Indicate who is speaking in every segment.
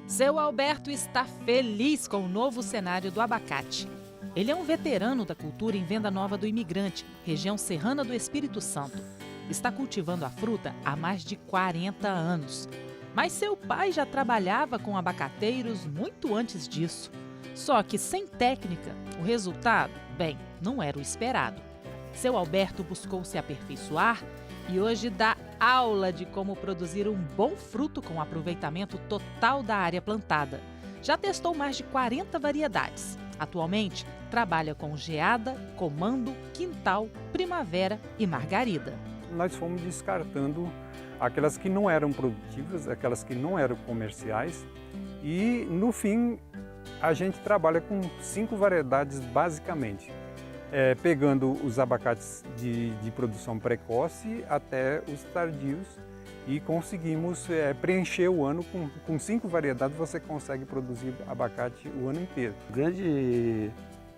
Speaker 1: Seu Alberto está feliz com o novo cenário do abacate. Ele é um veterano da cultura em Venda Nova do Imigrante, região serrana do Espírito Santo. Está cultivando a fruta há mais de 40 anos. Mas seu pai já trabalhava com abacateiros muito antes disso. Só que sem técnica, o resultado, bem, não era o esperado. Seu Alberto buscou se aperfeiçoar e hoje dá aula de como produzir um bom fruto com aproveitamento total da área plantada. Já testou mais de 40 variedades. Atualmente, trabalha com geada, comando, quintal, primavera e margarida.
Speaker 2: Nós fomos descartando aquelas que não eram produtivas, aquelas que não eram comerciais e, no fim, a gente trabalha com 5 variedades basicamente. Pegando os abacates de produção precoce até os tardios e conseguimos preencher o ano com 5 variedades, você consegue produzir abacate o ano inteiro.
Speaker 3: O grande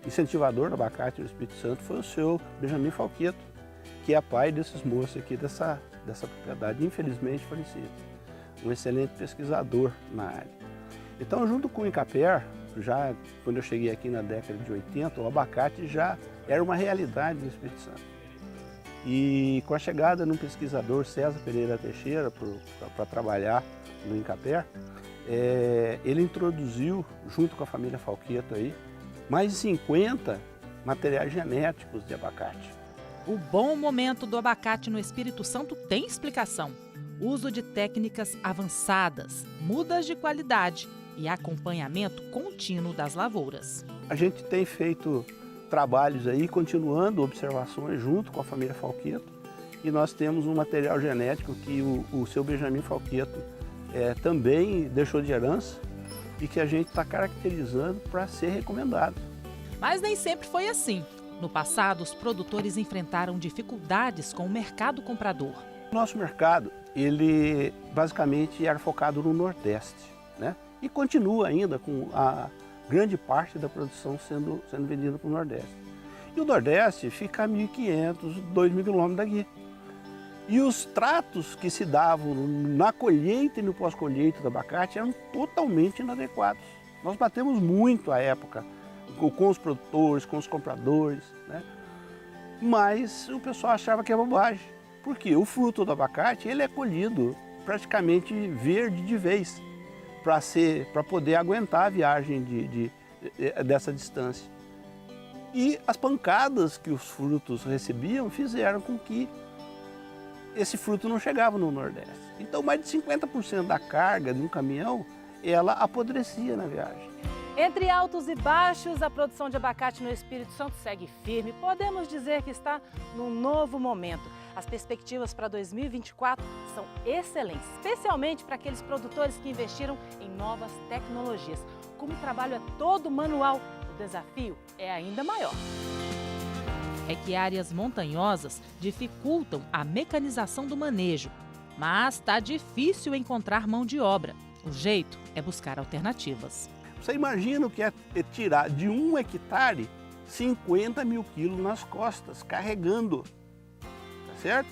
Speaker 3: incentivador do abacate no Espírito Santo foi o seu Benjamin Falqueto, que é pai desses moços aqui dessa propriedade, infelizmente falecido. Um excelente pesquisador na área. Então, junto com o Incaper, já quando eu cheguei aqui na década de 80, o abacate já era uma realidade no Espírito Santo. E com a chegada de um pesquisador, César Pereira Teixeira, para trabalhar no Incaper, ele introduziu, junto com a família Falqueto, aí, mais de 50 materiais genéticos de abacate.
Speaker 1: O bom momento do abacate no Espírito Santo tem explicação. Uso de técnicas avançadas, mudas de qualidade e acompanhamento contínuo das lavouras.
Speaker 3: A gente tem feito trabalhos aí, continuando observações junto com a família Falqueto, e nós temos um material genético que o seu Benjamin Falqueto também deixou de herança e que a gente está caracterizando para ser recomendado.
Speaker 1: Mas nem sempre foi assim. No passado, os produtores enfrentaram dificuldades com o mercado comprador.
Speaker 3: Nosso mercado, ele basicamente era focado no Nordeste, né? E continua ainda com a grande parte da produção sendo vendida para o Nordeste. E o Nordeste fica a 1.500, 2.000 quilômetros daqui. E os tratos que se davam na colheita e no pós-colheita do abacate eram totalmente inadequados. Nós batemos muito à época com os produtores, com os compradores, né? Mas o pessoal achava que é bobagem. Porque o fruto do abacate ele é colhido praticamente verde de vez, para poder aguentar a viagem dessa distância. E as pancadas que os frutos recebiam fizeram com que esse fruto não chegava no Nordeste. Então mais de 50% da carga de um caminhão, ela apodrecia na viagem.
Speaker 4: Entre altos e baixos, a produção de abacate no Espírito Santo segue firme. Podemos dizer que está num novo momento. As perspectivas para 2024 são excelentes, especialmente para aqueles produtores que investiram em novas tecnologias. Como o trabalho é todo manual, o desafio é ainda maior.
Speaker 1: É que áreas montanhosas dificultam a mecanização do manejo, mas está difícil encontrar mão de obra. O jeito é buscar alternativas.
Speaker 3: Você imagina o que é tirar de 1 hectare 50 mil quilos nas costas, carregando, tá certo?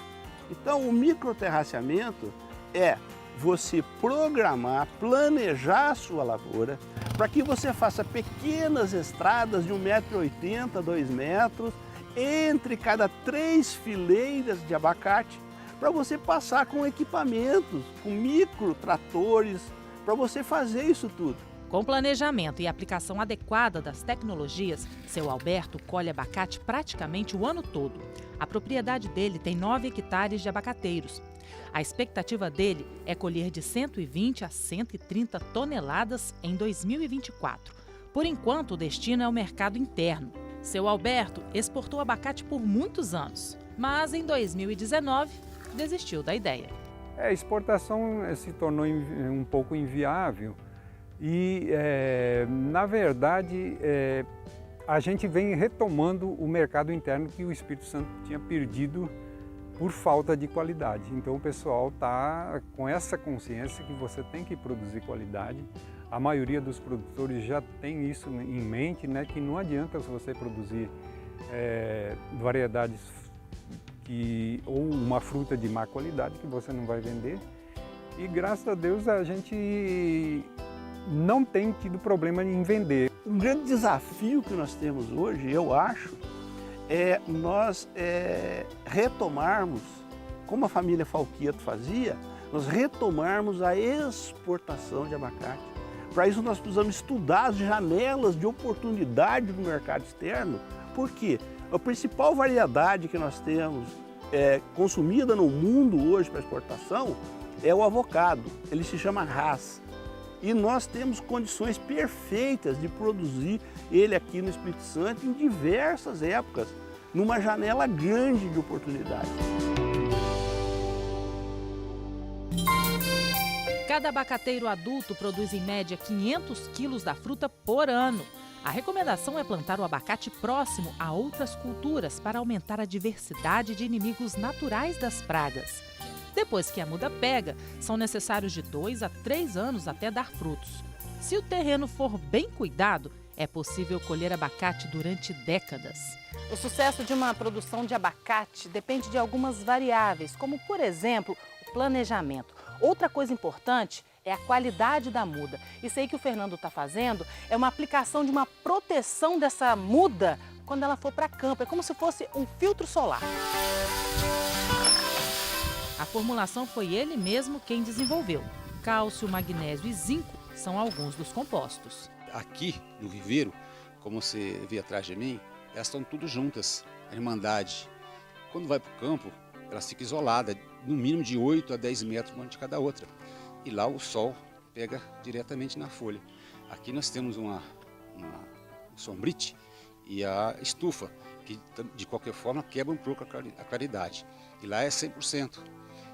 Speaker 3: Então o microterraceamento é você programar, planejar a sua lavoura para que você faça pequenas estradas de 1,80 m, 2 metros, entre cada 3 fileiras de abacate, para você passar com equipamentos, com micro tratores, para você fazer isso tudo.
Speaker 1: Com planejamento e aplicação adequada das tecnologias, seu Alberto colhe abacate praticamente o ano todo. A propriedade dele tem 9 hectares de abacateiros. A expectativa dele é colher de 120 a 130 toneladas em 2024. Por enquanto, o destino é o mercado interno. Seu Alberto exportou abacate por muitos anos, mas em 2019 desistiu da ideia.
Speaker 2: A exportação se tornou um pouco inviável. E, na verdade, a gente vem retomando o mercado interno que o Espírito Santo tinha perdido por falta de qualidade. Então o pessoal está com essa consciência que você tem que produzir qualidade. A maioria dos produtores já tem isso em mente, né, que não adianta você produzir variedades ou uma fruta de má qualidade que você não vai vender. E graças a Deus a gente não tem tido problema em vender.
Speaker 3: Um grande desafio que nós temos hoje, eu acho, é nós retomarmos, como a família Falqueto fazia, nós retomarmos a exportação de abacate. Para isso nós precisamos estudar as janelas de oportunidade do mercado externo, porque a principal variedade que nós temos consumida no mundo hoje para exportação é o avocado, ele se chama Hass. E nós temos condições perfeitas de produzir ele aqui no Espírito Santo em diversas épocas, numa janela grande de oportunidade.
Speaker 1: Cada abacateiro adulto produz em média 500 quilos da fruta por ano. A recomendação é plantar o abacate próximo a outras culturas para aumentar a diversidade de inimigos naturais das pragas. Depois que a muda pega, são necessários de 2 a 3 anos até dar frutos. Se o terreno for bem cuidado, é possível colher abacate durante décadas.
Speaker 4: O sucesso de uma produção de abacate depende de algumas variáveis, como, por exemplo, o planejamento. Outra coisa importante é a qualidade da muda. Isso aí que o Fernando está fazendo é uma aplicação de uma proteção dessa muda quando ela for para campo. É como se fosse um filtro solar.
Speaker 1: A formulação foi ele mesmo quem desenvolveu. Cálcio, magnésio e zinco são alguns dos compostos.
Speaker 5: Aqui no viveiro, como você vê atrás de mim, elas estão tudo juntas, a irmandade. Quando vai para o campo, elas ficam isoladas, no mínimo de 8 a 10 metros uma de cada outra. E lá o sol pega diretamente na folha. Aqui nós temos um sombrite e a estufa, que de qualquer forma quebra um pouco a claridade. E lá é 100%.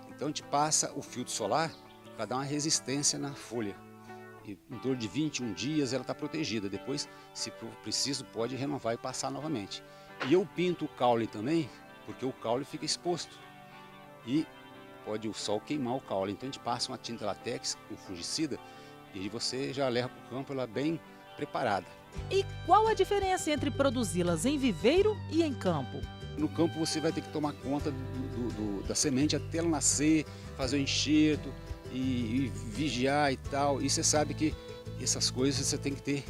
Speaker 5: Então a gente passa o filtro solar para dar uma resistência na folha. E em torno de 21 dias ela está protegida. Depois, se preciso, pode renovar e passar novamente. E eu pinto o caule também, porque o caule fica exposto. E pode o sol queimar o caule. Então a gente passa uma tinta latex com fungicida e você já leva para o campo ela bem preparada.
Speaker 1: E qual a diferença entre produzi-las em viveiro e em campo?
Speaker 5: No campo você vai ter que tomar conta da semente até ela nascer, fazer o enxerto e vigiar e tal. E você sabe que essas coisas você tem que ter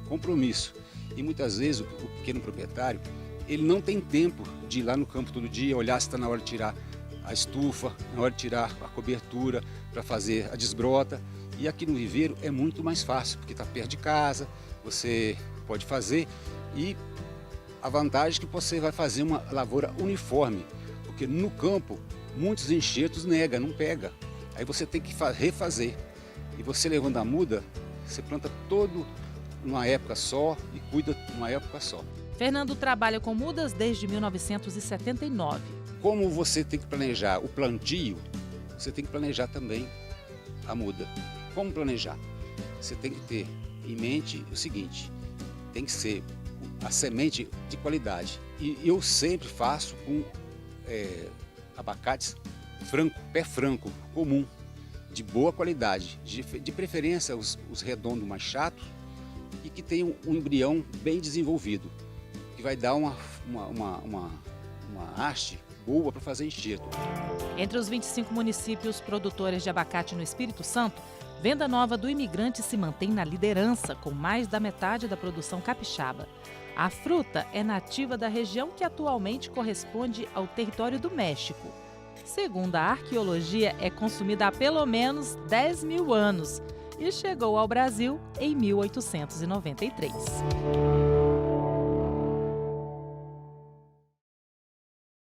Speaker 5: compromisso. E muitas vezes o pequeno proprietário, ele não tem tempo de ir lá no campo todo dia, olhar se está na hora de tirar a estufa, na hora de tirar a cobertura para fazer a desbrota. E aqui no viveiro é muito mais fácil, porque está perto de casa, você pode fazer. E a vantagem é que você vai fazer uma lavoura uniforme, porque no campo muitos enxertos nega, não pega. Aí você tem que refazer. E você levando a muda, você planta todo numa época só e cuida numa época só.
Speaker 1: Fernando trabalha com mudas desde 1979.
Speaker 5: Como você tem que planejar o plantio, você tem que planejar também a muda. Como planejar? Você tem que ter em mente o seguinte, tem que ser a semente de qualidade. E eu sempre faço com abacates franco, pé franco, comum, de boa qualidade, de preferência os redondos mais chatos e que tenham um embrião bem desenvolvido, que vai dar uma haste boa para fazer enxerto.
Speaker 1: Entre os 25 municípios produtores de abacate no Espírito Santo, Venda Nova do Imigrante se mantém na liderança, com mais da metade da produção capixaba. A fruta é nativa da região que atualmente corresponde ao território do México. Segundo a arqueologia, é consumida há pelo menos 10 mil anos e chegou ao Brasil em 1893.